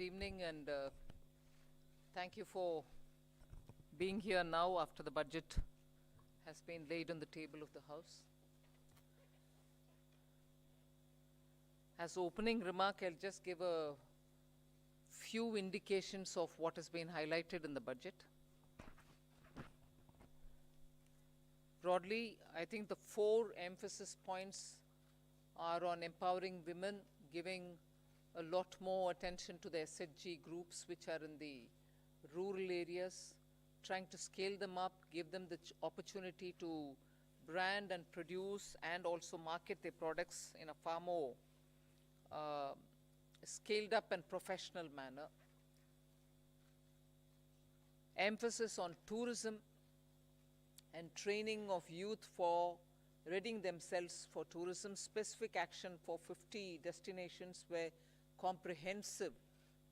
Good evening, and thank you for being here now after the budget has been laid on the table of the House. As opening remark, I'll just give a few indications of what has been highlighted in the budget. Broadly, I think the four emphasis points are on empowering women, giving a lot more attention to the SHG groups which are in the rural areas, trying to scale them up, give them the opportunity to brand and produce and also market their products in a far more scaled up and professional manner. Emphasis on tourism and training of youth for readying themselves for tourism, specific action for 50 destinations where comprehensive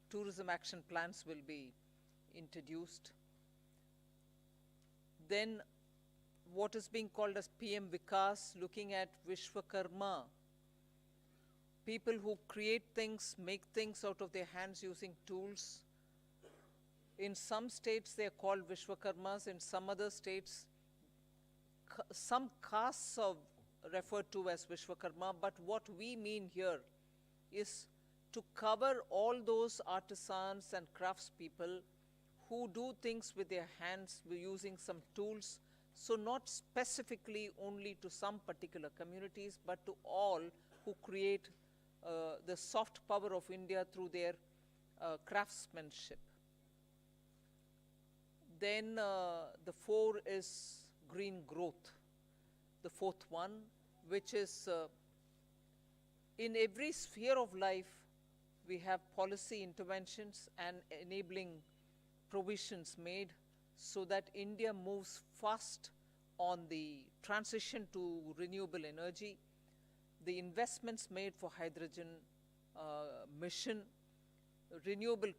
tourism action plans will be introduced. Then what is being called as PM Vikas, looking at Vishwakarma, people who create things, make things out of their hands using tools. In some states they are called Vishwakarmas, in some other states some castes are referred to as Vishwakarma, but what we mean here is to cover all those artisans and craftspeople who do things with their hands using some tools, so not specifically only to some particular communities, but to all who create the soft power of India through their craftsmanship. Then the four is green growth, the fourth one, which is in every sphere of life, we have policy interventions and enabling provisions made so that India moves fast on the transition to renewable energy, the investments made for hydrogen mission, renewable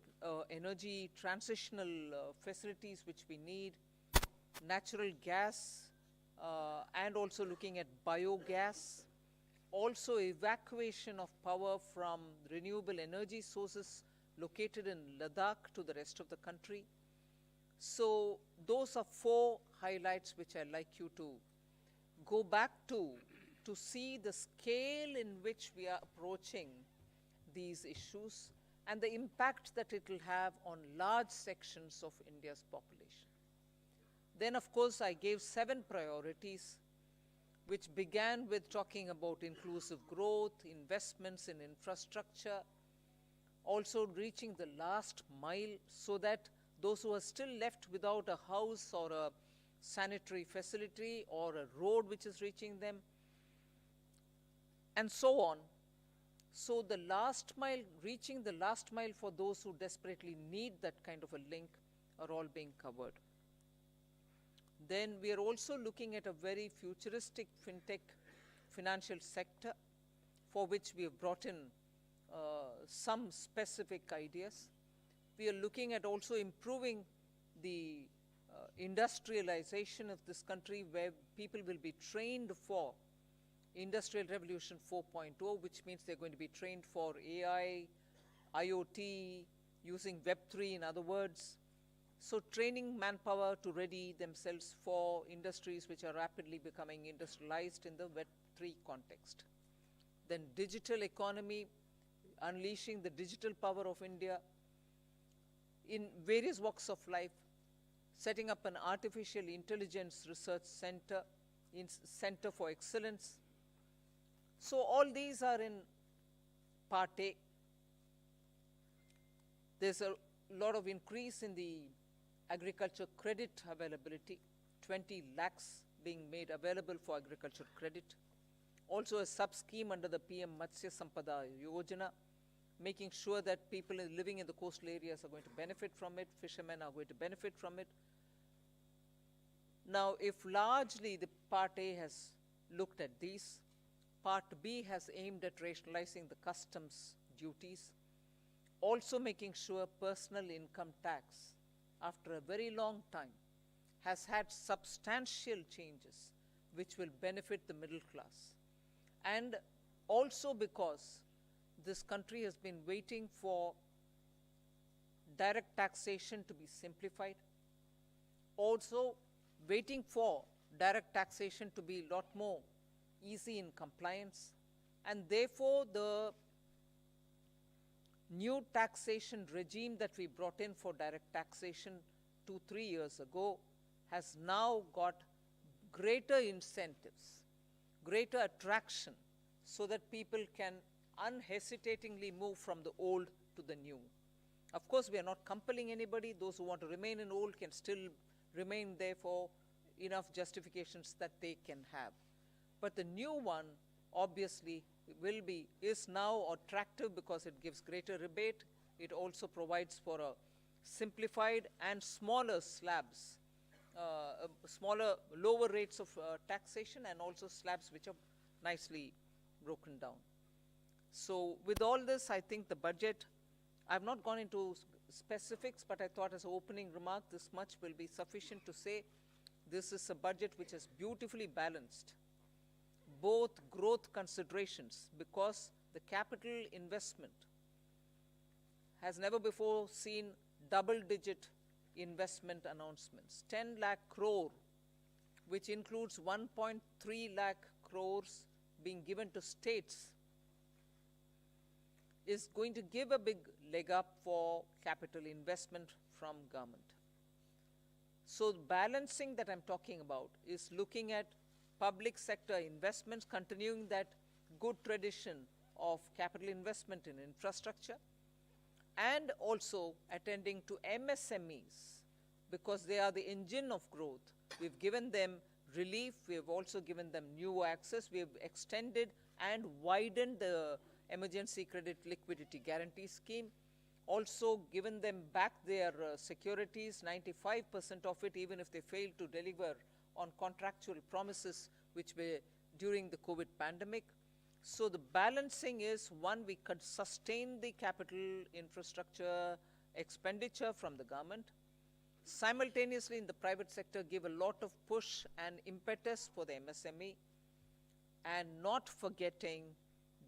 energy transitional facilities which we need, natural gas, and also looking at biogas, also evacuation of power from renewable energy sources located in Ladakh to the rest of the country. So those are four highlights which I'd like you to go back to see the scale in which we are approaching these issues and the impact that it will have on large sections of India's population. Then, of course, I gave 7 priorities, which began with talking about inclusive growth, investments in infrastructure, also reaching the last mile so that those who are still left without a house or a sanitary facility or a road which is reaching them, and so on. So the last mile, reaching the last mile for those who desperately need that kind of a link are all being covered. Then we are also looking at a very futuristic fintech financial sector for which we have brought in some specific ideas. We are looking at also improving the industrialization of this country where people will be trained for Industrial Revolution 4.0, which means they're going to be trained for AI, IoT, using Web3 in other words. So training manpower to ready themselves for industries which are rapidly becoming industrialized in the Web3 context. Then digital economy, unleashing the digital power of India in various walks of life, setting up an artificial intelligence research center, center for excellence. So all these are in part A. There's a lot of increase in the agriculture credit availability, 20 lakhs being made available for agriculture credit. Also a sub-scheme under the PM Matsya Sampada Yojana, making sure that people living in the coastal areas are going to benefit from it, fishermen are going to benefit from it. Now, if largely the part A has looked at these, part B has aimed at rationalizing the customs duties, also making sure personal income tax, after a very long time, has had substantial changes which will benefit the middle class. And also because this country has been waiting for direct taxation to be simplified. Also, waiting for direct taxation to be a lot more easy in compliance. And therefore, the new taxation regime that we brought in for direct taxation 2-3 years ago has now got greater incentives, greater attraction, so that people can unhesitatingly move from the old to the new. Of course, we are not compelling anybody. Those who want to remain in old can still remain there for enough justifications that they can have. But the new one, obviously, is now attractive because it gives greater rebate. It also provides for a simplified and smaller slabs, lower rates of taxation, and also slabs which are nicely broken down. So with all this, I think the budget, I've not gone into specifics, but I thought as an opening remark, this much will be sufficient to say this is a budget which is beautifully balanced. Both growth considerations, because the capital investment has never before seen double-digit investment announcements. 10 lakh crore, which includes 1.3 lakh crores being given to states, is going to give a big leg up for capital investment from government. So the balancing that I'm talking about is looking at public sector investments, continuing that good tradition of capital investment in infrastructure, and also attending to MSMEs, because they are the engine of growth. We've given them relief. We have also given them new access. We have extended and widened the emergency credit liquidity guarantee scheme. Also given them back their securities, 95% of it, even if they fail to deliver on contractual promises which were during the COVID pandemic. So the balancing is, one, we can sustain the capital infrastructure expenditure from the government. Simultaneously, in the private sector, give a lot of push and impetus for the MSME, and not forgetting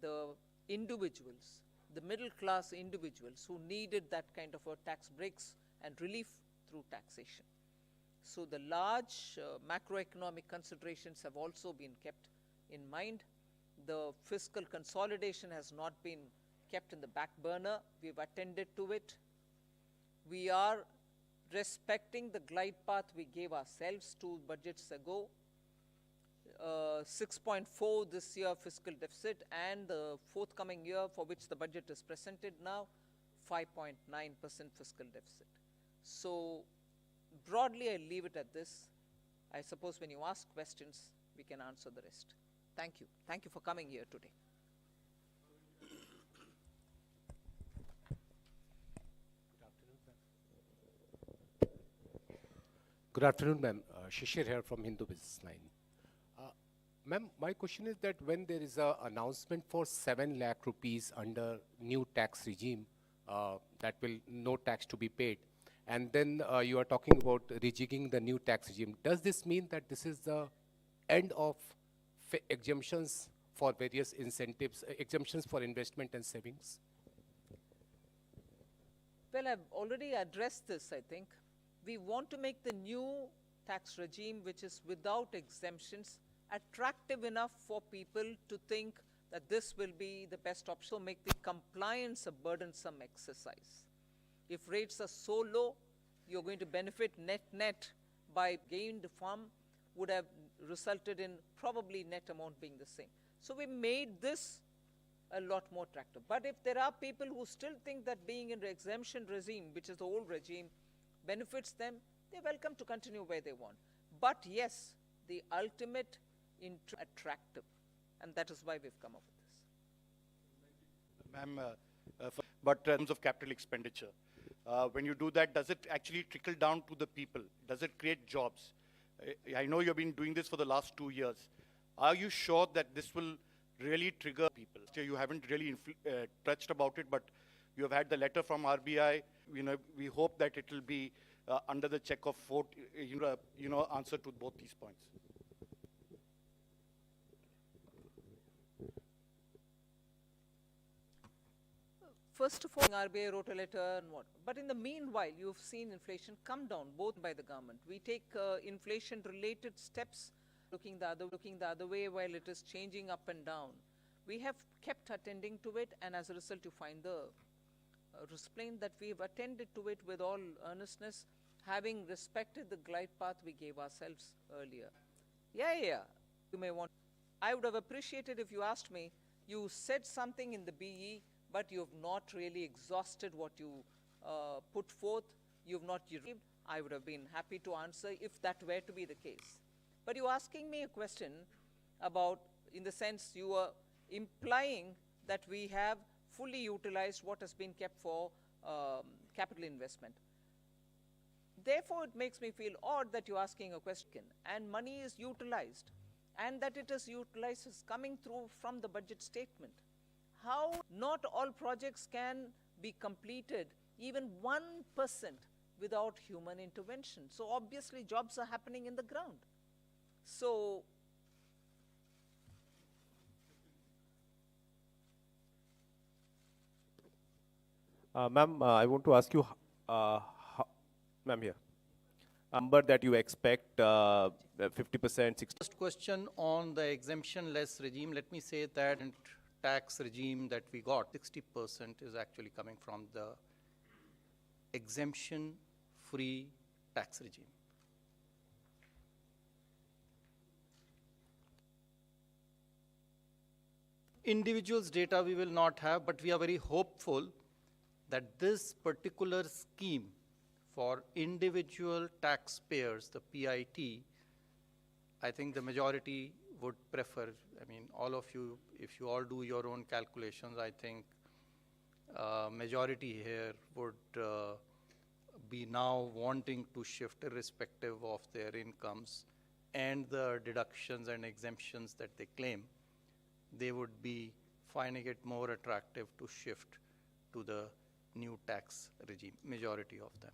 the individuals, the middle class individuals who needed that kind of a tax breaks and relief through taxation. So the large macroeconomic considerations have also been kept in mind. The fiscal consolidation has not been kept in the back burner. We've attended to it. We are respecting the glide path we gave ourselves 2 budgets ago. 6.4 this year fiscal deficit, and the forthcoming year for which the budget is presented now, 5.9% fiscal deficit. So broadly, I leave it at this. I suppose when you ask questions, we can answer the rest. Thank you. Thank you for coming here today. Good afternoon, ma'am. Shishir here from Hindu Business Line. Ma'am, my question is that when there is an announcement for 7 lakh rupees under new tax regime, that will no tax to be paid, and then you are talking about rejigging the new tax regime, does this mean that this is the end of exemptions for various incentives, exemptions for investment and savings? Well, I've already addressed this, I think. We want to make the new tax regime, which is without exemptions, attractive enough for people to think that this will be the best option, so make the compliance a burdensome exercise. If rates are so low, you're going to benefit net by gained farm would have resulted in probably net amount being the same. So we made this a lot more attractive. But if there are people who still think that being in the exemption regime, which is the old regime, benefits them, they're welcome to continue where they want. But yes, the ultimate attractive, and that is why we've come up with this. Ma'am, but in terms of capital expenditure, when you do that, does it actually trickle down to the people? Does it create jobs? I know you've been doing this for the last 2 years. Are you sure that this will really trigger people? You haven't really touched about it, but you have had the letter from RBI. We hope that it will be under the check of vote, answer to both these points. first of all, RBI wrote a letter and what. But in the meanwhile, you've seen inflation come down, both by the government. We take inflation-related steps, looking the other way while it is changing up and down. We have kept attending to it, and as a result, you find the explained that we've attended to it with all earnestness, having respected the glide path we gave ourselves earlier. Yeah. You may want. I would have appreciated if you asked me, you said something in the BE, but you've not really exhausted what you put forth. You've not received. I would have been happy to answer if that were to be the case. But you're asking me a question about, in the sense you are implying that we have fully utilized what has been kept for capital investment. Therefore, it makes me feel odd that you're asking a question and money is utilized, and that it is utilized is coming through from the budget statement. How not all projects can be completed, even 1% without human intervention. So obviously jobs are happening in the ground. So Ma'am, I want to ask you, ma'am here, number that you expect 50%, 60%. First question on the exemption-less regime, let me say that tax regime that we got, 60% is actually coming from the exemption-free tax regime. Individuals' data we will not have, but we are very hopeful that this particular scheme for individual taxpayers, the PIT, I think the majority would prefer. I mean, all of you, if you all do your own calculations, I think majority here would be now wanting to shift irrespective of their incomes and the deductions and exemptions that they claim. They would be finding it more attractive to shift to the new tax regime, majority of them.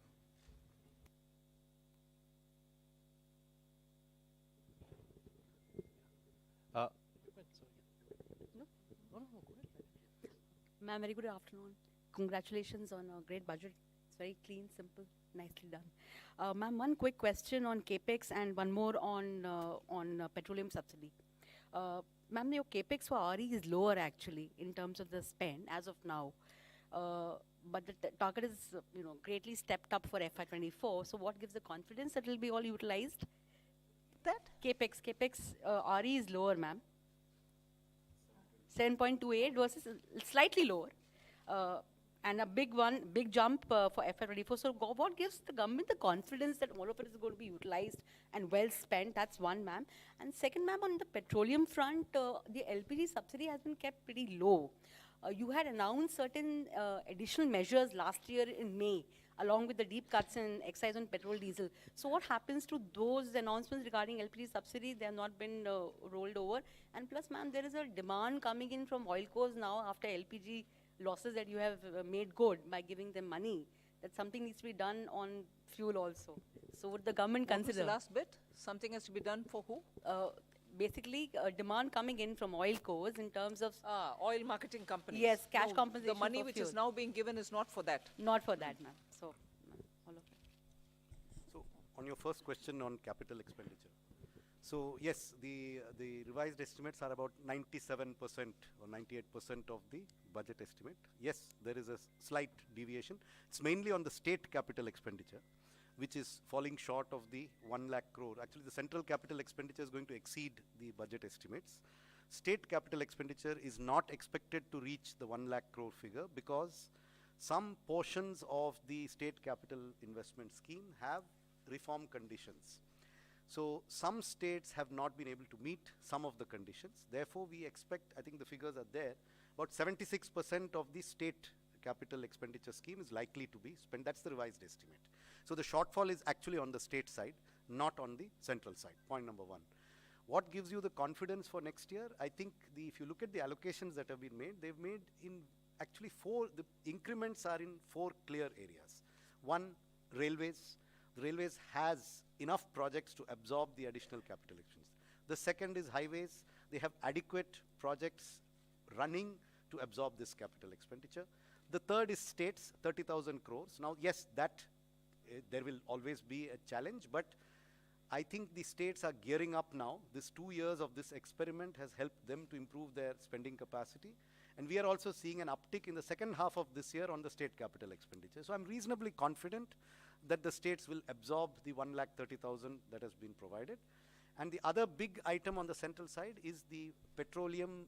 Ma'am, very good afternoon. Congratulations on a great budget. It's very clean, simple, nicely done. Ma'am, one quick question on CAPEX and one more on petroleum subsidy. Ma'am, your CAPEX for RE is lower actually in terms of the spend as of now. But the target is greatly stepped up for FY24. So what gives the confidence that it will be all utilized? That? CAPEX RE is lower, ma'am. 7.28 versus slightly lower. And a big jump for FY24. So what gives the government the confidence that all of it is going to be utilized and well spent? That's one, ma'am. And second, ma'am, on the petroleum front, the LPG subsidy has been kept pretty low. You had announced certain additional measures last year in May, along with the deep cuts in excise on petrol, diesel. So what happens to those announcements regarding LPG subsidy? They have not been rolled over. And plus, ma'am, there is a demand coming in from oil cores now after LPG losses that you have made good by giving them money. That something needs to be done on fuel also. So would the government consider? What was the last bit? Something has to be done for who? Basically, demand coming in from oil cores in terms of... oil marketing companies. Yes, cash compensation. The money which is now being given is not for that. Not for that, ma'am. So, all of it. So, on your first question on capital expenditure. So, yes, the revised estimates are about 97% or 98% of the budget estimate. Yes, there is a slight deviation. It's mainly on the state capital expenditure, which is falling short of the 1 lakh crore. Actually, the central capital expenditure is going to exceed the budget estimates. State capital expenditure is not expected to reach the 1 lakh crore figure because some portions of the state capital investment scheme have reform conditions. So some states have not been able to meet some of the conditions. Therefore, we expect, I think the figures are there, about 76% of the state capital expenditure scheme is likely to be spent. That's the revised estimate. So the shortfall is actually on the state side, not on the central side, point number one. What gives you the confidence for next year? I think if you look at the allocations that have been made, they've made in actually the increments are in 4 clear areas. One, railways. The railways has enough projects to absorb the additional capital expenditure. The second is highways. They have adequate projects running to absorb this capital expenditure. The third is states, 30,000 crores. Now, yes, that there will always be a challenge, but I think the states are gearing up now. This 2 years of this experiment has helped them to improve their spending capacity. And we are also seeing an uptick in the second half of this year on the state capital expenditure. So I'm reasonably confident that the states will absorb the 1,30,000 that has been provided. And the other big item on the central side is the petroleum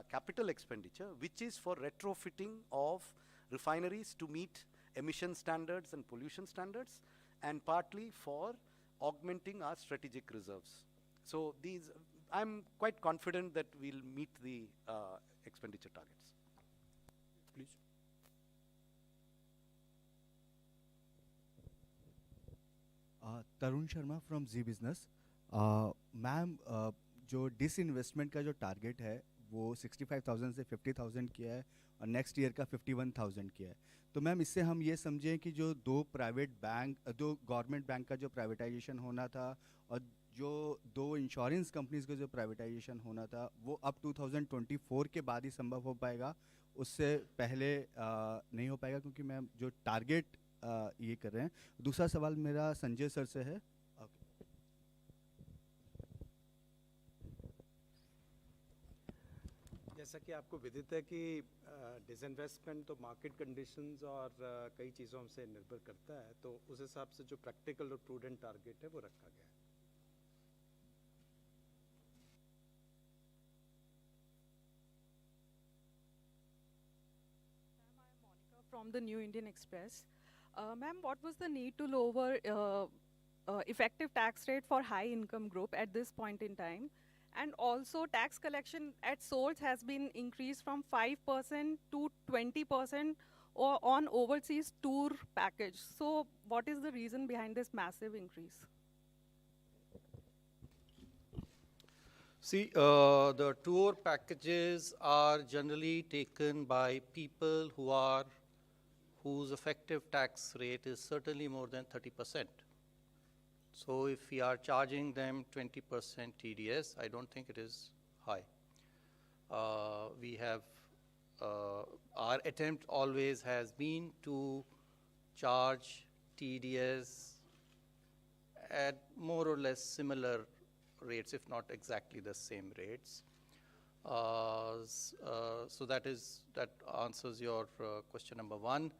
capital expenditure, which is for retrofitting of refineries to meet emission standards and pollution standards, and partly for augmenting our strategic reserves. So these, I'm quite confident that we'll meet the expenditure targets. Please. Tarun Sharma from Zee business ma'am जो disinvestment का जो target है वो 65,000 से 50,000 किया है और next year का 51,000 किया है, तो मैम इससे हम ये समझें कि जो दो गवर्नमेंट बैंक का जो प्राइवेटाइजेशन होना था और जो दो इंश्योरेंस कंपनीज का जो प्राइवेटाइजेशन होना था वो अब 2024 के बाद ही संभव हो पाएगा, उससे पहले नहीं हो पाएगा, क्योंकि मैम जो टारगेट ये कर रहे हैं. दूसरा सवाल मेरा संजय सर से है. जैसा कि आपको विदित है कि डिसइन्वेस्टमेंट तो मार्केट कंडीशंस और कई चीज़ों से निर्भर करता है, तो उस हिसाब से जो प्रैक्टिकल और प्रूडेंट टारगेट है वो रखा गया है. From the New Indian Express. Ma'am, what was the need to lower effective tax rate for high income group at this point in time? And also tax collection at source has been increased from 5% to 20% on overseas tour package. So what is the reason behind this massive increase? See, the tour packages are generally taken by people whose effective tax rate is certainly more than 30%. So if we are charging them 20% TDS, I don't think it is high. We have, our attempt always has been to charge TDS at more or less similar rates, if not exactly the same rates. So that answers your question number one.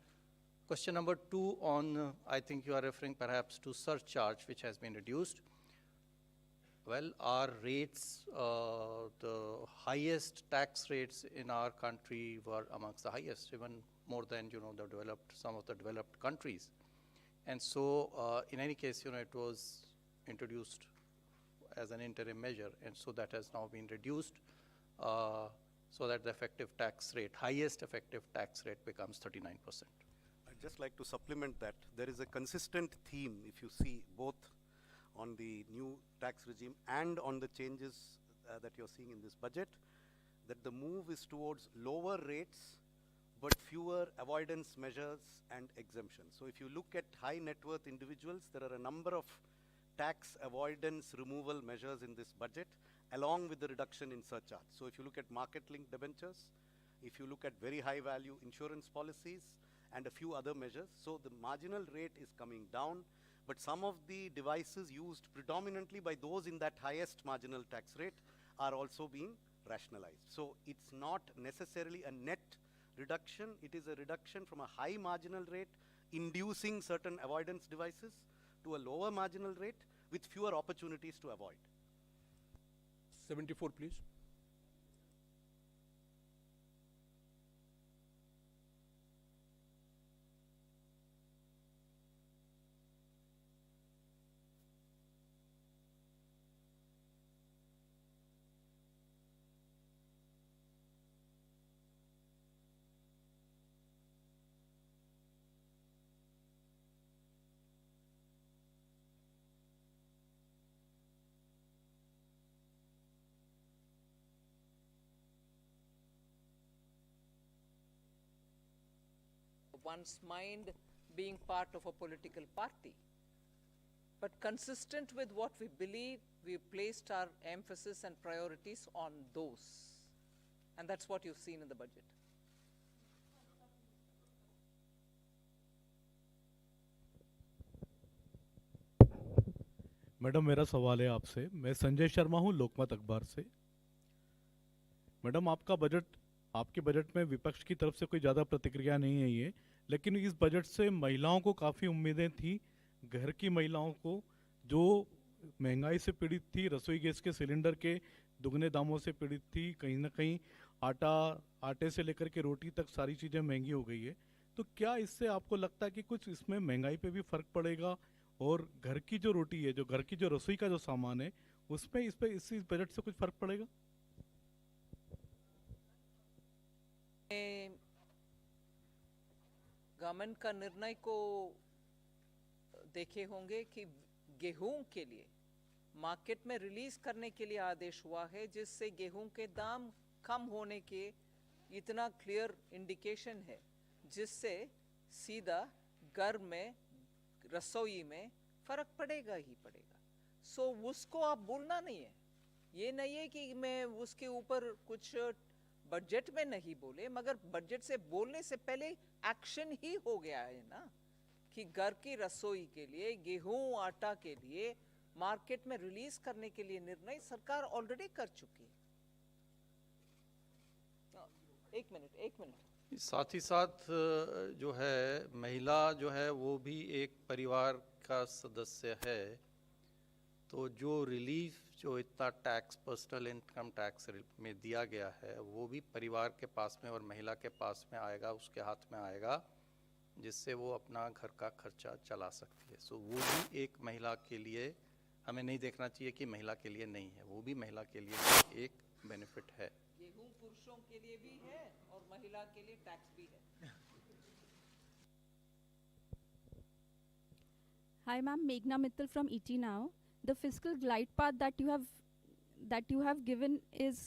Question number two on, I think you are referring perhaps to surcharge, which has been reduced. Well, our rates, the highest tax rates in our country were amongst the highest, even more than, some of the developed countries. And so, in any case, it was introduced as an interim measure, and so that has now been reduced, so that the effective tax rate, highest effective tax rate becomes 39%. I'd just like to supplement that. There is a consistent theme, if you see, both on the new tax regime and on the changes that you're seeing in this budget, that the move is towards lower rates, but fewer avoidance measures and exemptions. So if you look at high net worth individuals, there are a number of tax avoidance removal measures in this budget, along with the reduction in surcharge. So if you look at market-linked debentures, if you look at very high-value insurance policies, and a few other measures, so the marginal rate is coming down, but some of the devices used predominantly by those in that highest marginal tax rate are also being rationalized. So it's not necessarily a net reduction, it is a reduction from a high marginal rate, inducing certain avoidance devices, to a lower marginal rate with fewer opportunities to avoid. 74, please. One's mind being part of a political party. But consistent with what we believe, we placed our emphasis and priorities on those. And that's what you've seen in the budget. Madam मेरा सवाल है आपसे। मैं संजय शर्मा हूं लोकमत अखबार से। Madam आपके budget में विपक्ष की तरफ से कोई ज़्यादा प्रतिक्रिया नहीं है ये, लेकिन इस बजट से महिलाओं को काफ़ी उम्मीदें थी। घर की महिलाओं को जो महंगाई से पीड़ित थी, रसोई गैस के सिलेंडर के दुगने दामों से पीड़ित थी, कहीं ना कहीं आटे से लेकर के रोटी तक सारी चीज़ें महंगी हो गई है। तो क्या इससे आपको लगता है कि कुछ इसमें महंगाई पे भी फर्क पड़ेगा, और घर की जो रोटी है, जो घर की जो रसोई का जो सामान है, उसमें इस बजट से कुछ फर्क पड़ेगा? गवर्नमेंट का निर्णय को देखे होंगे कि गेहूं के लिए मार्केट में रिलीज करने के लिए आदेश हुआ है, जिससे गेहूं के दाम कम होने के इतना क्लियर इंडिकेशन है, जिससे सीधा घर में रसोई में फर्क पड़ेगा ही पड़ेगा। सो उसको आप बोलना नहीं है। ये नहीं है कि मैं उसके ऊपर कुछ बजट में नहीं बोले, मगर बजट से बोलने से पहले एक्शन ही हो गया है ना, कि घर की रसोई के लिए गेहूं आटा के लिए मार्केट में रिलीज करने के लिए निर्णय सरकार ऑलरेडी कर चुकी है। एक मिनट। साथ ही साथ जो है महिला जो है वो भी एक परिवार का सदस्य है, तो जो रिलीफ जो इतना टैक्स पर्सनल इनकम टैक्स में दिया गया है वो भी परिवार के पास में और महिला के पास में आएगा, उसके हाथ में आएगा, जिससे वो अपना घर का खर्चा चला सकती है। सो वो भी एक महिला के लिए, हमें नहीं देखना चाहिए कि महिला के लिए नहीं है, वो भी महिला के लिए एक बेनिफिट है। गेहूं पुरुषों के लिए भी है और महिला के लिए टैक्स भी है। Hi, ma'am. Meghna Mittal from ET Now. The fiscal glide path that you have given is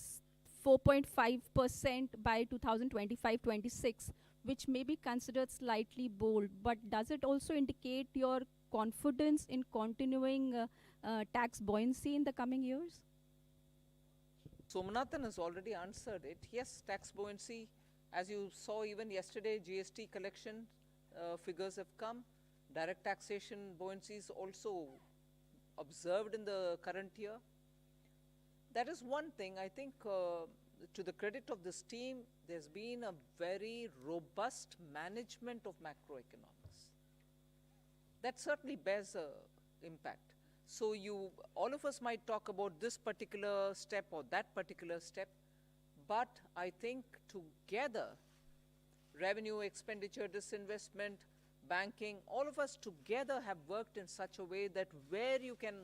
4.5% by 2025-26, which may be considered slightly bold. But does it also indicate your confidence in continuing tax buoyancy in the coming years? Somanathan has already answered it. Yes, tax buoyancy, as you saw even yesterday, GST collection figures have come. Direct taxation buoyancy is also observed in the current year. That is one thing. I think to the credit of this team, there's been a very robust management of macroeconomics. That certainly bears impact. So all of us might talk about this particular step or that particular step, but I think together, revenue, expenditure, disinvestment, banking, all of us together have worked in such a way that where you can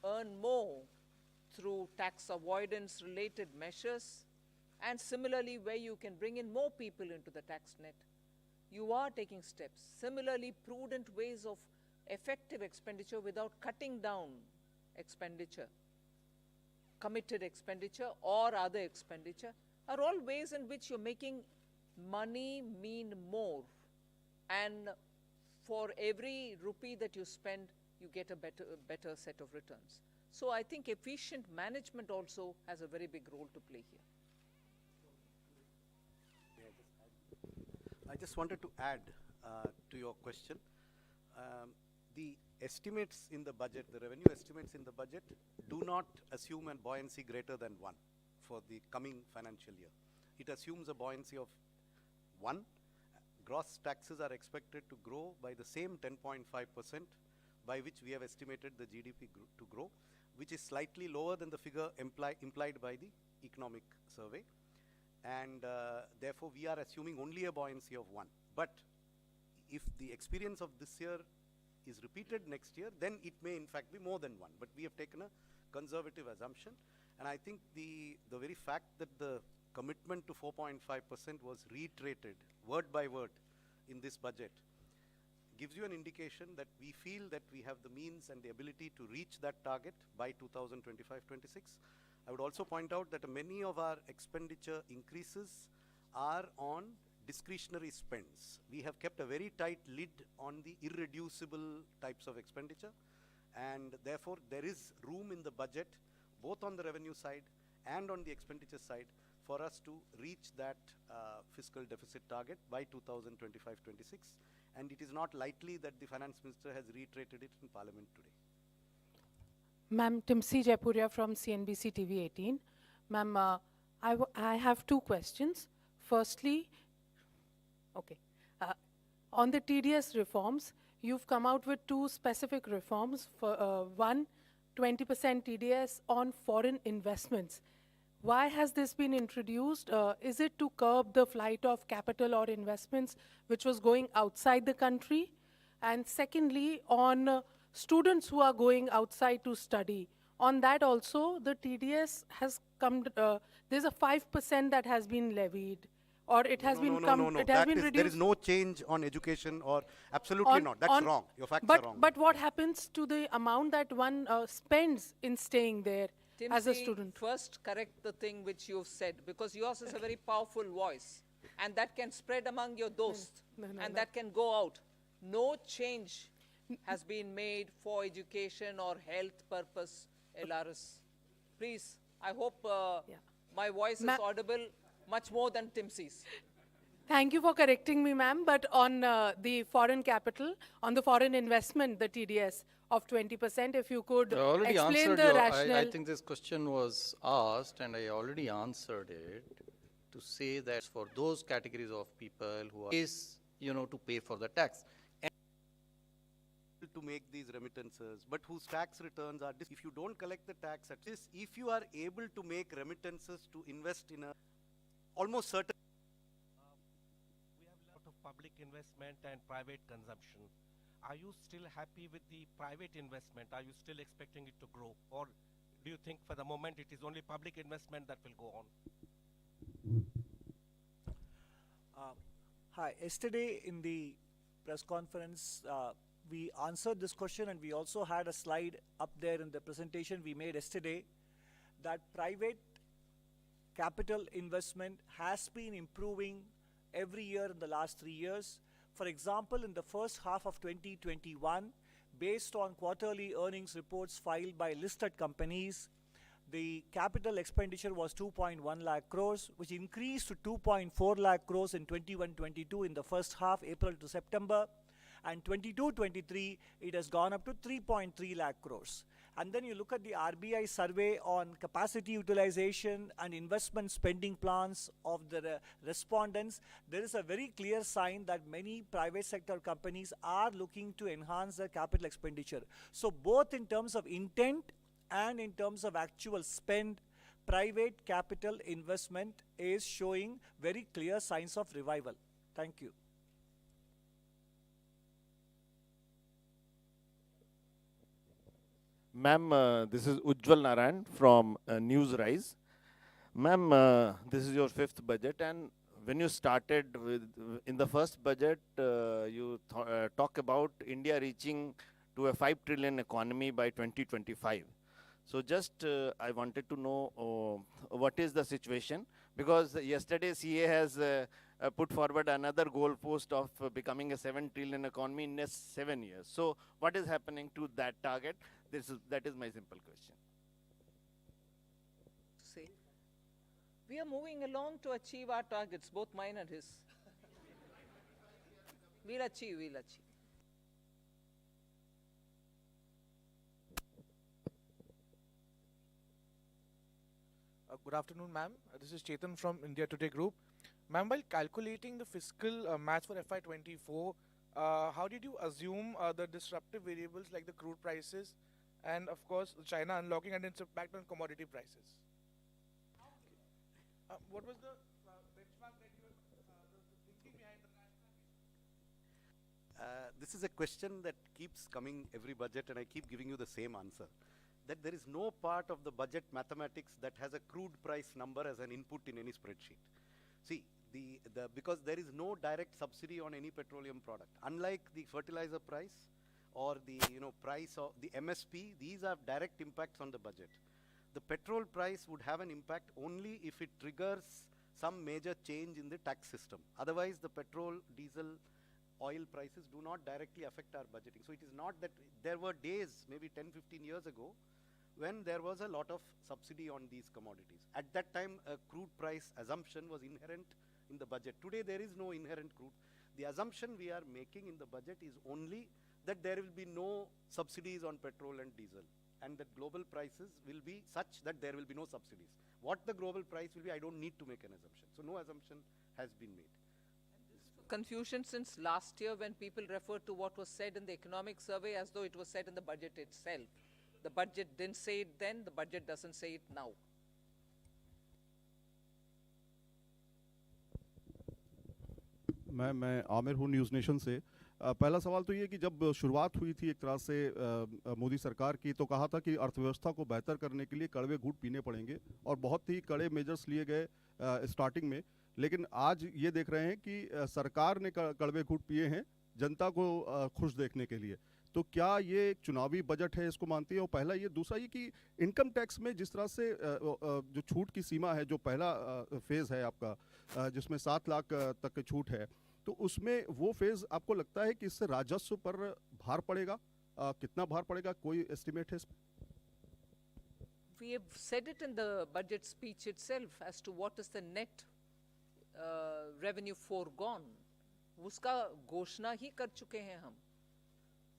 earn more through tax avoidance related measures, and similarly where you can bring in more people into the tax net, you are taking steps. Similarly, prudent ways of effective expenditure without cutting down expenditure, committed expenditure or other expenditure, are all ways in which you're making money mean more, and for every rupee that you spend, you get a better set of returns. So I think efficient management also has a very big role to play here. I just wanted to add to your question. The estimates in the budget, the revenue estimates in the budget, do not assume a buoyancy greater than 1 for the coming financial year. It assumes a buoyancy of 1. Gross taxes are expected to grow by the same 10.5% by which we have estimated the GDP to grow, which is slightly lower than the figure implied by the economic survey. And therefore, we are assuming only a buoyancy of 1. But if the experience of this year is repeated next year, then it may in fact be more than 1. But we have taken a conservative assumption. And I think the very fact that the commitment to 4.5% was reiterated word by word in this budget gives you an indication that we feel that we have the means and the ability to reach that target by 2025-26. I would also point out that many of our expenditure increases are on discretionary spends. We have kept a very tight lid on the irreducible types of expenditure, and therefore there is room in the budget, both on the revenue side and on the expenditure side, for us to reach that fiscal deficit target by 2025-26. And it is not likely that the finance minister has reiterated it in parliament today. Ma'am, Timsi Jaipuria from CNBC TV 18. Ma'am, I have two questions. Firstly, okay, on the TDS reforms, you've come out with two specific reforms. For one, 20% TDS on foreign investments. Why has this been introduced? Is it to curb the flight of capital or investments which was going outside the country? And secondly, on students who are going outside to study, on that also the TDS has come, there's a 5% that has been levied, or it has been it has been reduced. There is no change on education, or absolutely not. That's wrong. Your facts are wrong. But what happens to the amount that one spends in staying there as a Timsi, student? first correct the thing which you've said, because yours is a very powerful voice, and that can spread among your dosts, and that can go out. No change has been made for education or health purpose, LRS. Please, I hope my voice is audible much more than Timsi's. Thank you for correcting me, ma'am. But on the foreign capital, on the foreign investment, the TDS of 20%, if you could I already explain answered the your, rationale. I think this question was asked and I already answered it to say that for those categories of people who are, to pay for the tax. To make these remittances, but whose tax returns are, if you don't collect the tax at this, if you are able to make remittances to invest in a almost certain. We have a lot of public investment and private consumption. Are you still happy with the private investment? Are you still expecting it to grow? Or do you think for the moment it is only public investment that will go on? Hi, yesterday in the press conference, we answered this question, and we also had a slide up there in the presentation we made yesterday that private capital investment has been improving every year in the last 3 years. For example, in the first half of 2021, based on quarterly earnings reports filed by listed companies, the capital expenditure was 2.1 lakh crores, which increased to 2.4 lakh crores in 21-22 in the first half, April to September. And 22-23, it has gone up to 3.3 lakh crores. And then you look at the RBI survey on capacity utilization and investment spending plans of the respondents. There is a very clear sign that many private sector companies are looking to enhance their capital expenditure. So both in terms of intent and in terms of actual spend, private capital investment is showing very clear signs of revival. Thank you. Ma'am, this is Ujjwal Narayan from Newsrise. Ma'am, this is your fifth budget, and when you started in the first budget, you talk about India reaching to a 5 trillion economy by 2025. So just I wanted to know what is the situation, because yesterday CA has put forward another goalpost of becoming a 7 trillion economy in next 7 years. So what is happening to that target? That is my simple question. Say, we are moving along to achieve our targets, both mine and his. We'll achieve, we'll achieve. Good afternoon, ma'am. This is Chetan from India Today Group. Ma'am, while calculating the fiscal match for FY24, how did you assume the disruptive variables like the crude prices and, of course, China unlocking and its impact on commodity prices? What was the benchmark that you were thinking behind the national? This is a question that keeps coming every budget, and I keep giving you the same answer. That there is no part of the budget mathematics that has a crude price number as an input in any spreadsheet. See, because there is no direct subsidy on any petroleum product. Unlike the fertilizer price or the price of the MSP, these have direct impacts on the budget. The petrol price would have an impact only if it triggers some major change in the tax system. Otherwise, the petrol, diesel, oil prices do not directly affect our budgeting. So it is not that there were days, maybe 10-15 years ago, when there was a lot of subsidy on these commodities. At that time, a crude price assumption was inherent in the budget. Today, there is no inherent crude. The assumption we are making in the budget is only that there will be no subsidies on petrol and diesel. and that global prices will be such that there will be no subsidies. What the global price will be, I don't need to make an assumption. So no assumption has been made. Confusion since last year when people referred to what was said in the economic survey as though it was said in the budget itself. The budget didn't say it then, the budget doesn't say it now. मैं आमिर हूँ news nation से। पहला सवाल तो ये कि जब शुरुआत हुई थी एक तरह से मोदी सरकार की, तो कहा था कि अर्थव्यवस्था को बेहतर करने के लिए कड़वे घूंट पीने पड़ेंगे और बहुत ही कड़े मेजर्स लिए गए स्टार्टिंग में। लेकिन आज ये देख रहे हैं कि सरकार ने कड़वे घूंट पिए हैं जनता को खुश देखने के लिए। तो क्या ये एक चुनावी बजट है, इसको मानती है? और पहला ये, दूसरा ये कि इनकम टैक्स में जिस तरह से जो छूट की सीमा है, जो पहला फेज़ है आपका जिसमें 7 लाख तक की छूट है, तो उसमें वो फेज़ आपको लगता है कि इससे राजस्व पर भार पड़ेगा? कितना भार पड़ेगा, कोई एस्टिमेट है इस पर? We have said it in the budget speech itself as to what is the net revenue foregone. उसका घोषणा ही कर चुके हैं हम,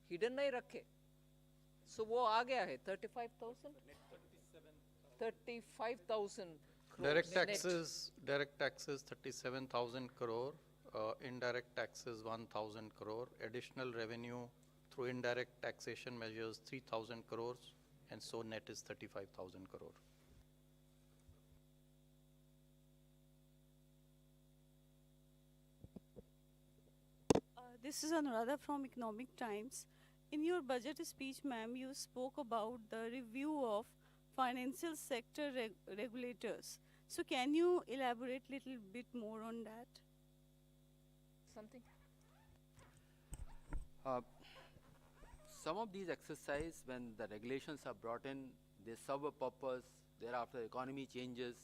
हिडन नहीं रखे। So वो आ गया है 35,000 Direct taxes 37,000 crore, indirect taxes 1,000 crore, additional revenue through indirect taxation measures 3,000 crores, and so net is 35,000 crore. This is Anuradha from Economic Times. In your budget speech, ma'am, you spoke about the review of financial sector regulators. So can you elaborate a little bit more on that? Something? Some of these exercises, when the regulations are brought in, they serve a purpose, thereafter the economy changes.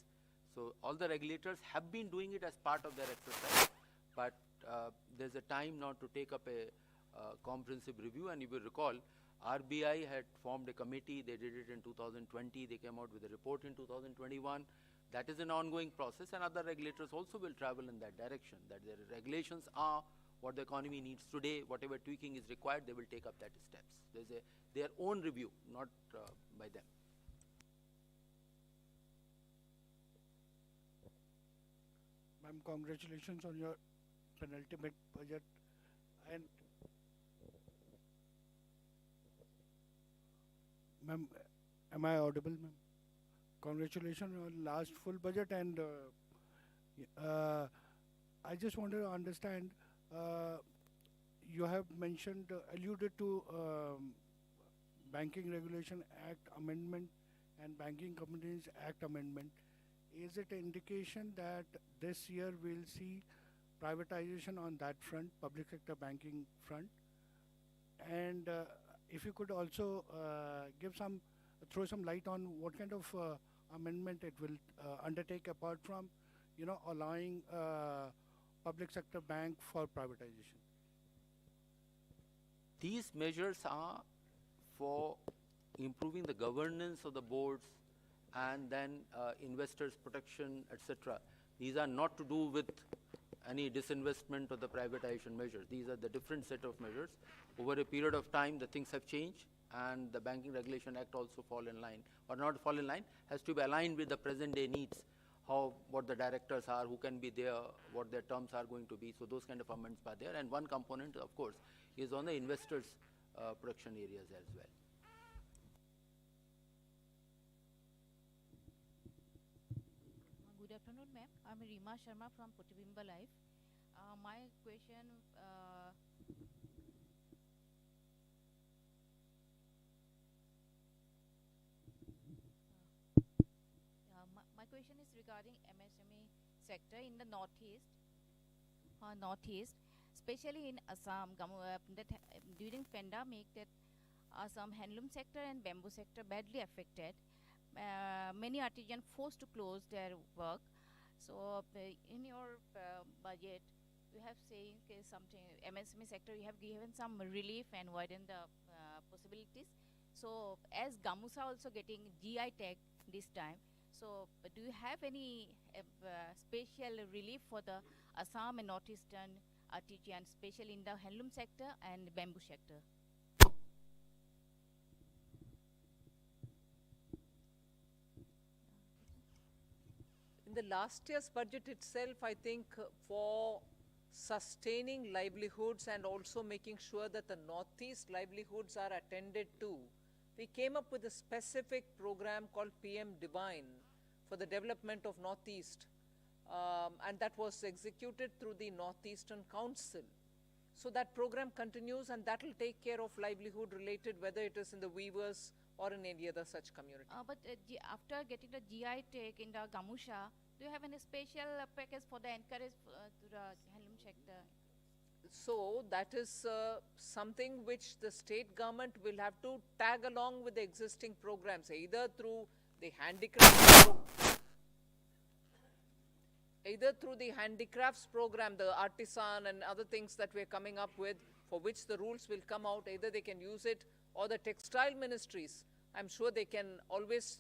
So all the regulators have been doing it as part of their exercise, but there's a time now to take up a comprehensive review. And you will recall, RBI had formed a committee, they did it in 2020, they came out with a report in 2021. That is an ongoing process, and other regulators also will travel in that direction, that their regulations are what the economy needs today, whatever tweaking is required, they will take up that steps. There's their own review, not by them. Ma'am, congratulations on your penultimate budget. And ma'am, am I audible, ma'am? Congratulations on last full budget, and I just wanted to understand, you have mentioned, alluded to Banking Regulation Act Amendment and Banking Companies Act Amendment. Is it an indication that this year we'll see privatization on that front, public sector banking front? And if you could also throw some light on what kind of amendment it will undertake, apart from, allowing public sector bank for privatization. These measures are for improving the governance of the boards and then investors protection, etc. These are not to do with any disinvestment or the privatization measures. These are the different set of measures. Over a period of time, the things have changed, and the Banking Regulation Act also fall in line, or not fall in line, has to be aligned with the present day needs, what the directors are, who can be there, what their terms are going to be. So those kind of amendments are there. And one component, of course, is on the investors protection areas as well. Good afternoon, ma'am. I'm Rima Sharma from Putibimba Live. My question, my question is regarding MSME sector in the northeast, especially in Assam. During pandemic, that Assam handloom sector and bamboo sector badly affected. Many artisans forced to close their work. So in your budget, you have saying something MSME sector, you have given some relief and widen the possibilities. So as Gamusa also getting GI tag this time, so do you have any special relief for the Assam and northeastern artisans, especially in the handloom sector and bamboo sector? In the last year's budget itself, I think for sustaining livelihoods and also making sure that the Northeast livelihoods are attended to, we came up with a specific program called PM Divine for the development of Northeast. And that was executed through the Northeastern Council. So that program continues, and that will take care of livelihood related, whether it is in the weavers or in any other such community. But after getting the GI tag in the Gamusha, do you have any special package for the encourage to the handloom sector? So that is something which the state government will have to tag along with the existing programs, either through the handicrafts program, the artisan and other things that we're coming up with, for which the rules will come out. Either they can use it, or the textile ministries. I'm sure they can always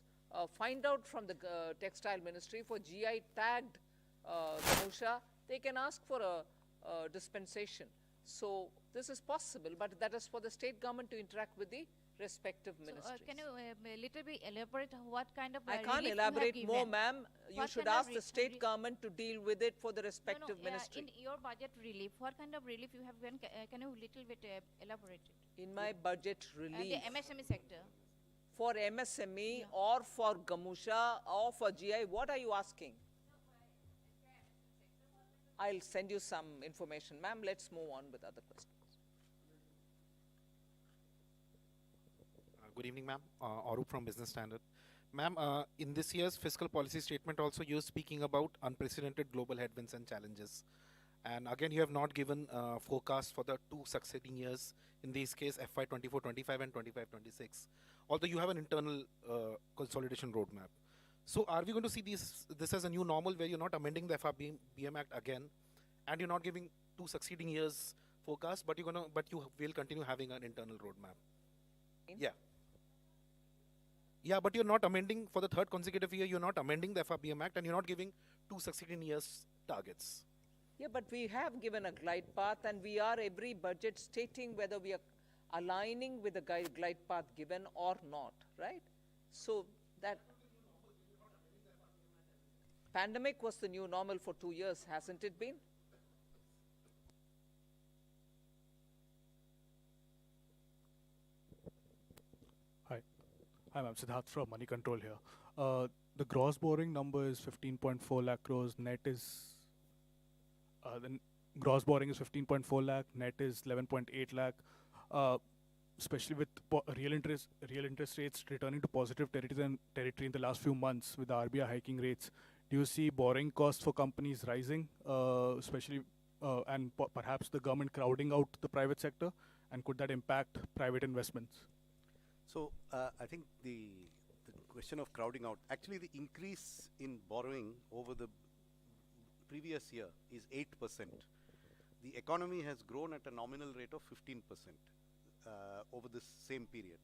find out from the textile ministry for GI tagged Gamusha. They can ask for a dispensation. So this is possible, but that is for the state government to interact with the respective ministries. Can you a little bit elaborate what kind of I can't elaborate more, ma'am. You should ask the state government to deal with it for the respective ministry. In your budget relief, what kind of relief you have given? Can you little bit elaborate it? In my budget relief. The MSME sector. For MSME or for Gamusha or for GI, what are you asking? I'll send you some information. Ma'am, let's move on with other questions. Good evening, ma'am. Arup from Business Standard. Ma'am, in this year's fiscal policy statement also you're speaking about unprecedented global headwinds and challenges. And again, you have not given forecast for the two succeeding years, in this case FY 24-25 and 25-26, although you have an internal consolidation roadmap. So are we going to see this as a new normal where you're not amending the FRBM Act again, and you're not giving two succeeding years forecast, but you will continue having an internal roadmap? Yeah. Yeah, but you're not amending for the third consecutive year, you're not amending the FRBM Act, and you're not giving two succeeding years targets. Yeah, but we have given a glide path, and we are every budget stating whether we are aligning with the glide path given or not, right? So that pandemic was the new normal for 2 years, hasn't it been? Hi, ma'am. Siddharth from Money Control here. The gross borrowing number is 15.4 lakh crores. Net is gross borrowing is 15.4 lakh. Net is 11.8 lakh. Especially with real interest rates returning to positive territory in the last few months, with the RBI hiking rates, do you see borrowing costs for companies rising, especially and perhaps the government crowding out the private sector, and could that impact private investments? So I think the question of crowding out, actually the increase in borrowing over the previous year is 8%. The economy has grown at a nominal rate of 15% over this same period.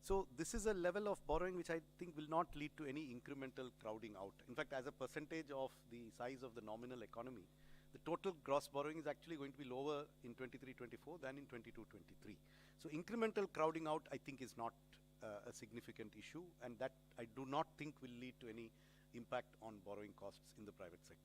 So this is a level of borrowing which I think will not lead to any incremental crowding out. In fact, as a percentage of the size of the nominal economy, the total gross borrowing is actually going to be lower in 23-24 than in 22-23. So incremental crowding out, I think, is not a significant issue, and that I do not think will lead to any impact on borrowing costs in the private sector.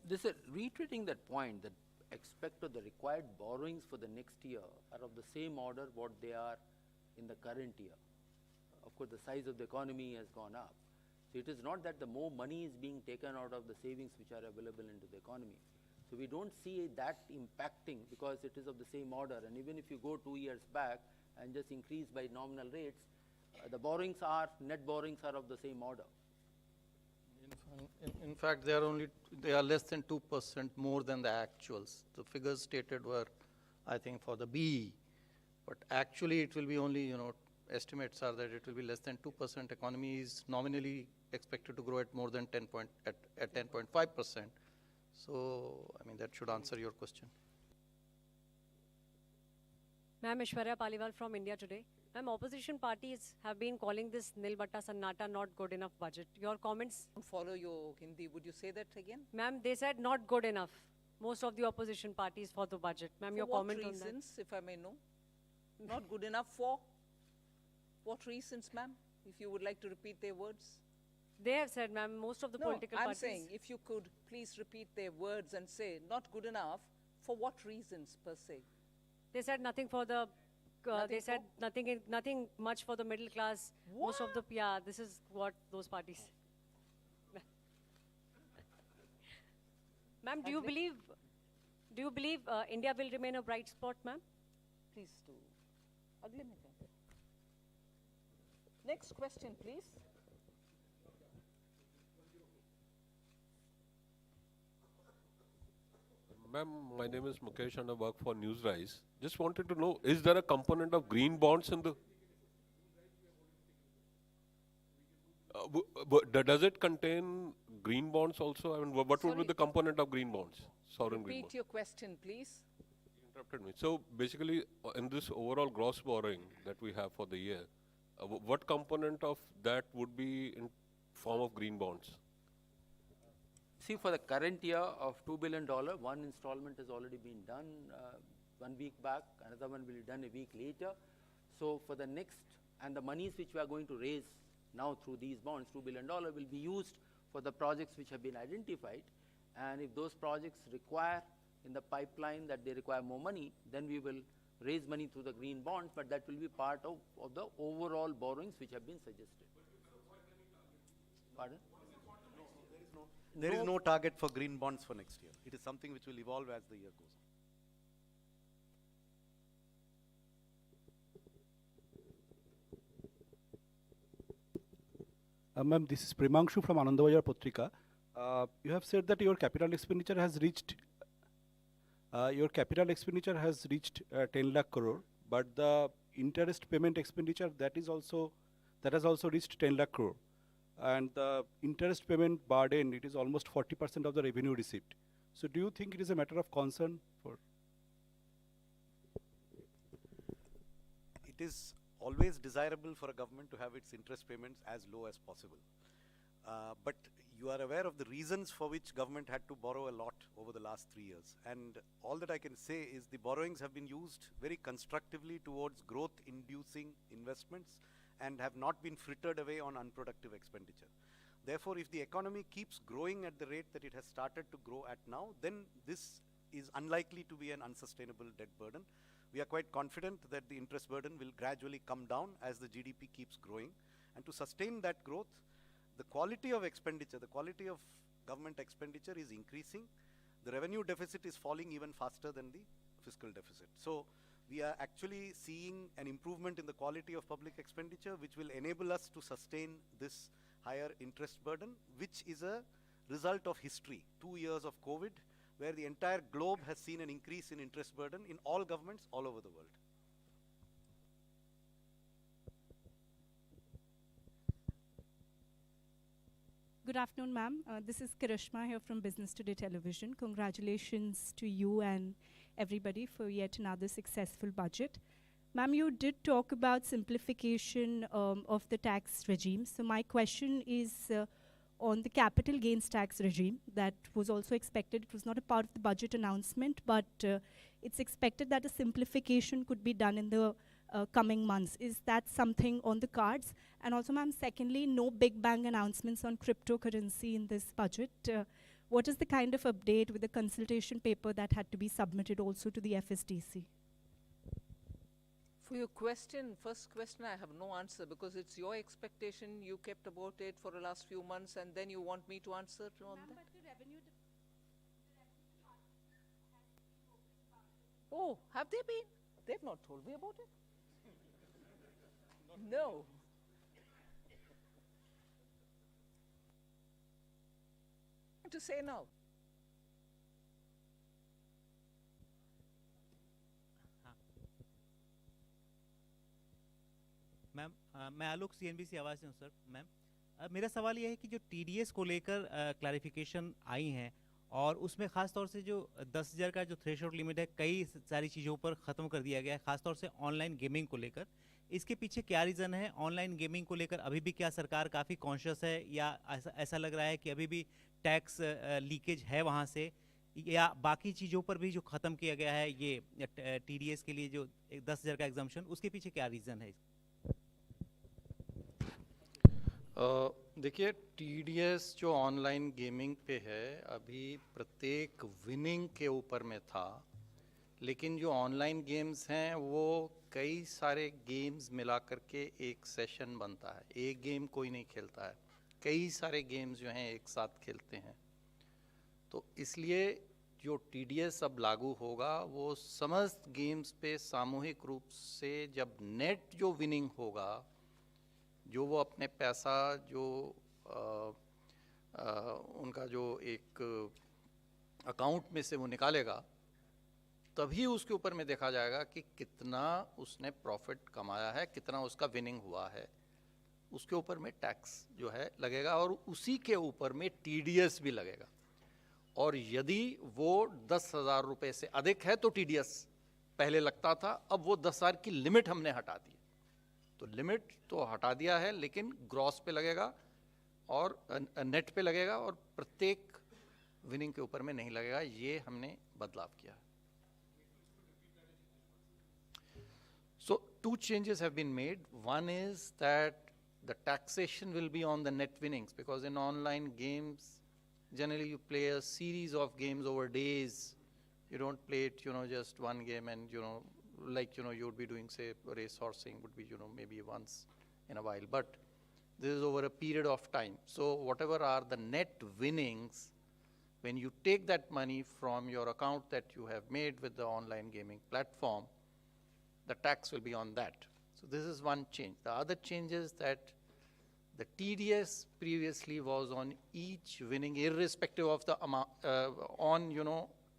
This is reiterating that point, that the required borrowings for the next year are of the same order what they are in the current year. Of course, the size of the economy has gone up. So it is not that the more money is being taken out of the savings which are available into the economy. So we don't see that impacting, because it is of the same order. And even if you go 2 years back and just increase by nominal rates, the net borrowings are of the same order. In fact, they are less than 2% more than the actuals. The figures stated were, I think, for the BE, but actually it will be only, estimates are that it will be less than 2%. Economy is nominally expected to grow at more than 10.5%. So, I mean, that should answer your question. Ma'am, Ishwarya Paliwal from India Today. Ma'am, opposition parties have been calling this Nil Batta Sannata not good enough budget. Your comments? I don't follow your Hindi. Would you say that again? Ma'am, they said not good enough. Most of the opposition parties for the budget. Ma'am, your comment on that? For what reasons, if I may know? Not good enough for what reasons, ma'am? If you would like to repeat their words. They have said, ma'am, most of the No, political I'm parties. saying if you could please repeat their words and say not good enough, for what reasons per se? They said nothing for the. Nothing they said nothing much for the middle class. Most of the this is what those parties. Ma'am, do you believe India will remain a bright spot, ma'am? Please do. Agle mein kya? Next question, please. Ma'am, my name is Mukesh and I work for Newsrise. Just wanted to know, is there a component of green bonds in the... does it contain green bonds also? I mean, what would be the component of green bonds? Sovereign green bonds. Repeat your question, please. You interrupted me. So basically, in this overall gross borrowing that we have for the year, what component of that would be in form of green bonds? See, for the current year of $2 billion, one installment has already been done 1 week back, another one will be done a week later. So for the next, and the monies which we are going to raise now through these bonds, $2 billion, will be used for the projects which have been identified. And if those projects require in the pipeline that they require more money, then we will raise money through the green bonds, but that will be part of the overall borrowings which have been suggested. Pardon? There is no target for green bonds for next year. It is something which will evolve as the year goes on. Ma'am, this is Primangshu from Anandabajar Patrika. You have said that your capital expenditure has reached 10 lakh crore, but the interest payment expenditure that has also reached 10 lakh crore. And the interest payment burden, it is almost 40% of the revenue received. So do you think it is a matter of concern for? It is always desirable for a government to have its interest payments as low as possible. But you are aware of the reasons for which government had to borrow a lot over the last 3 years. And all that I can say is the borrowings have been used very constructively towards growth-inducing investments and have not been frittered away on unproductive expenditure. Therefore, if the economy keeps growing at the rate that it has started to grow at now, then this is unlikely to be an unsustainable debt burden. We are quite confident that the interest burden will gradually come down as the GDP keeps growing. And to sustain that growth, the quality of expenditure, the quality of government expenditure is increasing. The revenue deficit is falling even faster than the fiscal deficit. So we are actually seeing an improvement in the quality of public expenditure, which will enable us to sustain this higher interest burden, which is a result of history. 2 years of COVID, where the entire globe has seen an increase in interest burden in all governments all over the world. Good afternoon, ma'am. This is Krishna here from Business Today Television. Congratulations to you and everybody for yet another successful budget. Ma'am, you did talk about simplification of the tax regime. So my question is on the capital gains tax regime that was also expected. It was not a part of the budget announcement, but it's expected that a simplification could be done in the coming months. Is that something on the cards? And also, ma'am, secondly, no big bang announcements on cryptocurrency in this budget. What is the kind of update with the consultation paper that had to be submitted also to the FSDC? For your question, first question, I have no answer because it's your expectation. You kept about it for the last few months and then you want me to answer on that? Oh, have they been? They've not told me about it. No. What to say now? Ma'am मैं आलोक CNBC आवाज़ से हूँ sir. Ma'am मेरा सवाल ये है कि जो TDS को लेकर क्लैरिफिकेशन आई हैं और उसमें ख़ास तौर से जो 10,000 का जो थ्रेशोल्ड लिमिट है कई सारी चीज़ों पर ख़त्म कर दिया गया है, ख़ास तौर से ऑनलाइन गेमिंग को लेकर। इसके पीछे क्या रीज़न है? ऑनलाइन गेमिंग को लेकर अभी भी क्या सरकार काफ़ी कॉन्शियस है या ऐसा लग रहा है कि अभी भी टैक्स लीकेज है वहाँ से? या बाकी चीज़ों पर भी जो ख़त्म किया गया है ये TDS के लिए जो 10,000 का एग्जाम्पशन, उसके पीछे क्या रीज़न है? देखिए TDS जो ऑनलाइन गेमिंग पे है अभी प्रत्येक विनिंग के ऊपर में था, लेकिन जो ऑनलाइन गेम्स हैं वो कई सारे गेम्स मिला करके एक सेशन बनता है। एक गेम कोई नहीं खेलता है, कई सारे गेम्स जो हैं एक साथ खेलते हैं। तो इसलिए जो TDS अब लागू होगा वो समस्त गेम्स पे सामूहिक रूप से जब नेट जो विनिंग होगा, जो वो अपने पैसा जो उनका जो एक अकाउंट में से वो निकालेगा, तभी उसके ऊपर में देखा जाएगा कि कितना उसने प्रॉफिट कमाया है, कितना उसका विनिंग हुआ है। उसके ऊपर में टैक्स जो है लगेगा और उसी के ऊपर में TDS भी लगेगा। और यदि वो 10,000 रुपये से अधिक है तो TDS पहले लगता था, अब वो 10,000 की लिमिट हमने हटा दी। तो लिमिट तो हटा दिया है, लेकिन ग्रॉस पे लगेगा और नेट पे लगेगा और प्रत्येक विनिंग के ऊपर में नहीं लगेगा। ये हमने बदलाव किया है। So 2 changes have been made. One is that the taxation will be on the net winnings, because in online games generally you play a series of games over days. You don't play it, just one game and, like, you would be doing, say, race horsing would be, maybe once in a while. But this is over a period of time. So whatever are the net winnings, when you take that money from your account that you have made with the online gaming platform, the tax will be on that. So this is one change. The other change is that the TDS previously was on each winning, irrespective of the amount, on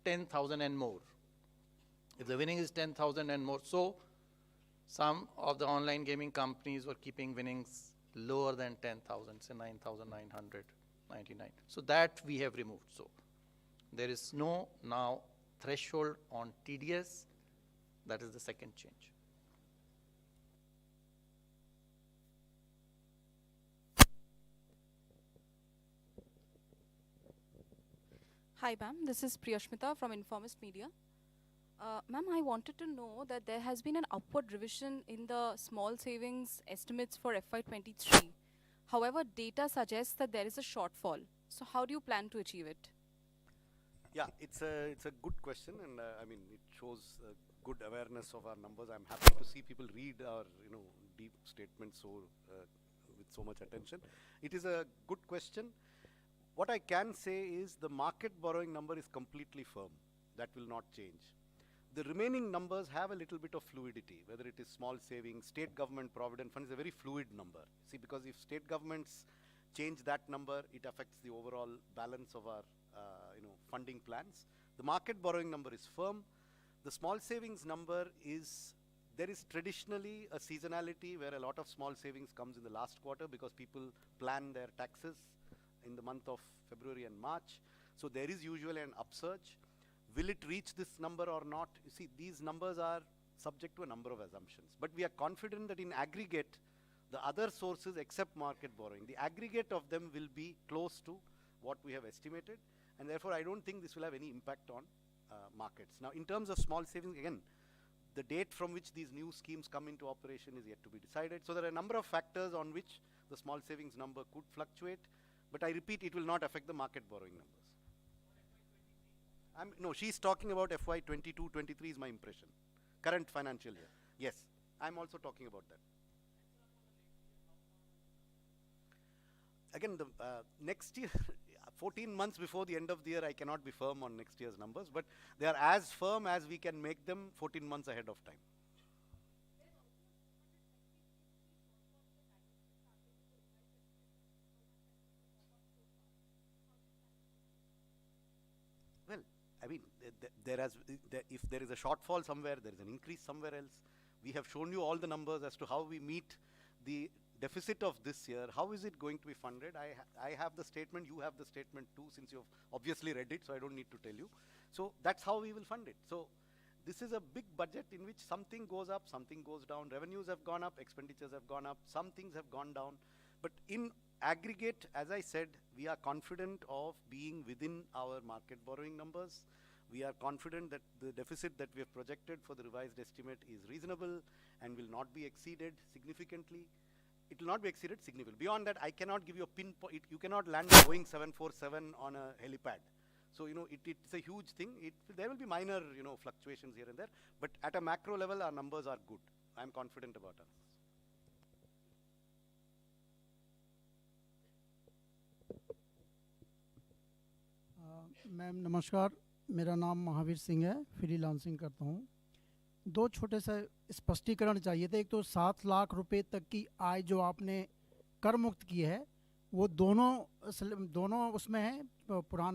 10,000 and more. If the winning is 10,000 and more, so some of the online gaming companies were keeping winnings lower than 10,000, say 9,999. So that we have removed. So there is no now threshold on TDS. That is the second change. Hi, ma'am. This is Priyashmita from Informist Media. Ma'am, I wanted to know that there has been an upward revision in the small savings estimates for FY23. However, data suggests that there is a shortfall. So how do you plan to achieve it? Yeah, it's a good question, and I mean it shows good awareness of our numbers. I'm happy to see people read our deep statements with so much attention. It is a good question. What I can say is the market borrowing number is completely firm. That will not change. The remaining numbers have a little bit of fluidity, whether it is small savings, state government provident fund is a very fluid number. See, because if state governments change that number, it affects the overall balance of our funding plans. The market borrowing number is firm. The small savings number is, there is traditionally a seasonality where a lot of small savings comes in the last quarter because people plan their taxes in the month of February and March. So there is usually an upsurge. Will it reach this number or not? You see, these numbers are subject to a number of assumptions. But we are confident that in aggregate, the other sources except market borrowing, the aggregate of them will be close to what we have estimated. And therefore, I don't think this will have any impact on markets. Now, in terms of small savings, again, the date from which these new schemes come into operation is yet to be decided. So there are a number of factors on which the small savings number could fluctuate. But I repeat, it will not affect the market borrowing numbers. No, she's talking about FY 22-23 is my impression. Current financial year. Yes, I'm also talking about that. Again, the next year, 14 months before the end of the year, I cannot be firm on next year's numbers, but they are as firm as we can make them 14 months ahead of time. Well, I mean, if there is a shortfall somewhere, there is an increase somewhere else. We have shown you all the numbers as to how we meet the deficit of this year. How is it going to be funded? I have the statement, you have the statement too, since you've obviously read it, so I don't need to tell you. So that's how we will fund it. So this is a big budget in which something goes up, something goes down. Revenues have gone up, expenditures have gone up, some things have gone down. But in aggregate, as I said, we are confident of being within our market borrowing numbers. We are confident that the deficit that we have projected for the revised estimate is reasonable and will not be exceeded significantly. It will not be exceeded significantly. Beyond that, I cannot give you a pinpoint. You cannot land a Boeing 747 on a helipad. So, it's a huge thing. There will be minor, fluctuations here and there. But at a macro level, our numbers are good. I'm confident about us. Ma'am नमस्कार, मेरा नाम महावीर सिंह है, freelancing करता हूँ। दो छोटे से स्पष्टीकरण चाहिए थे। एक तो 7 लाख रुपए तक की आय जो आपने कर मुक्त की है, वो दोनों उसमें है, पुराना